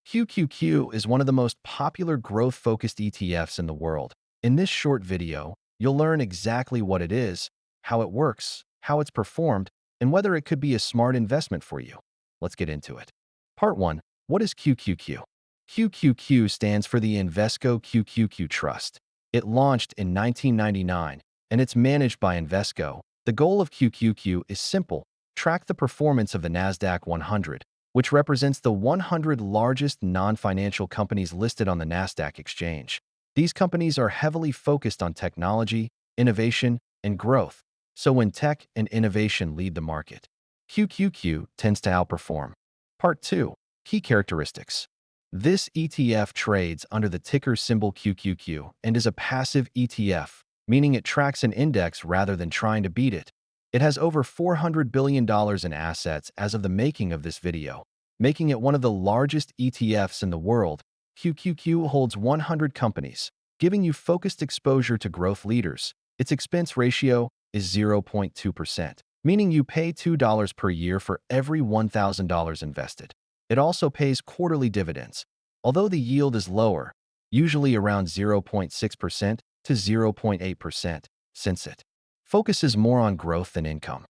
QQQ is one of the most popular growth-focused ETFs in the world. In this short video, you'll learn exactly what it is, how it works, how it's performed, and whether it could be a smart investment for you. Let's get into it. Part 1. What is QQQ? QQQ stands for the Invesco QQQ Trust. It launched in 1999, and it's managed by Invesco. The goal of QQQ is simple: track the performance of the Nasdaq 100, which represents the 100 largest non-financial companies listed on the Nasdaq exchange. These companies are heavily focused on technology, innovation, and growth, so when tech and innovation lead the market, QQQ tends to outperform. Part 2. Key characteristics. This ETF trades under the ticker symbol QQQ and is a passive ETF, meaning it tracks an index rather than trying to beat it. It has over $400 billion in assets as of the making of this video, making it one of the largest ETFs in the world. QQQ holds 100 companies, giving you focused exposure to growth leaders. Its expense ratio is 0.2%, meaning you pay $2 per year for every $1,000 invested. It also pays quarterly dividends, although the yield is lower, usually around 0.6% to 0.8%, since it focuses more on growth than income.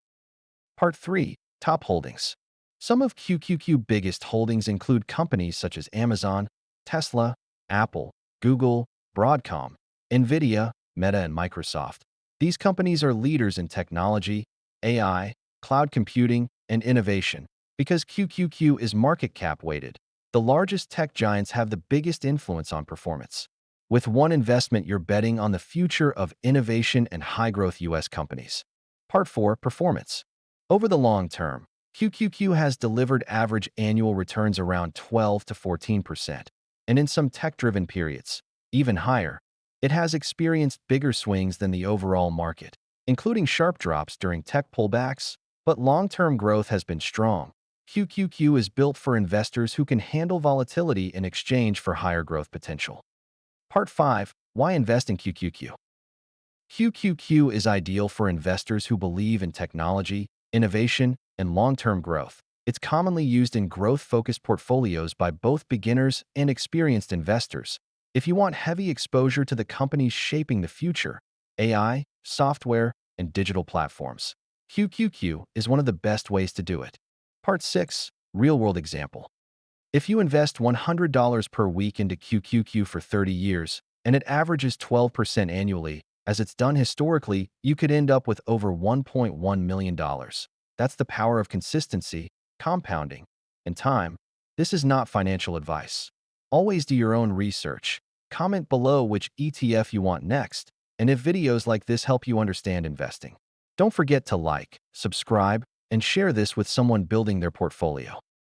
Part 3. Top holdings. Some of QQQ's biggest holdings include companies such as Amazon, Tesla, Apple, Google, Broadcom, Nvidia, Meta, and Microsoft. These companies are leaders in technology, AI, cloud computing, and innovation. Because QQQ is market cap weighted, the largest tech giants have the biggest influence on performance. With one investment, you're betting on the future of innovation and high-growth U.S. companies. Part 4. Performance. Over the long term, QQQ has delivered average annual returns around 12 to 14%, and in some tech-driven periods, even higher. It has experienced bigger swings than the overall market, including sharp drops during tech pullbacks, but long-term growth has been strong. QQQ is built for investors who can handle volatility in exchange for higher growth potential. Part 5. Why invest in QQQ? QQQ is ideal for investors who believe in technology, innovation, and long-term growth. It's commonly used in growth-focused portfolios by both beginners and experienced investors. If you want heavy exposure to the companies shaping the future, AI, software, and digital platforms, QQQ is one of the best ways to do it. Part 6. Real-world example. If you invest $100 per week into QQQ for 30 years, and it averages 12% annually, as it's done historically, you could end up with over $1.1 million. That's the power of consistency, compounding, and time. This is not financial advice. Always do your own research. Comment below which ETF you want next, and if videos like this help you understand investing. Don't forget to like, subscribe, and share this with someone building their portfolio.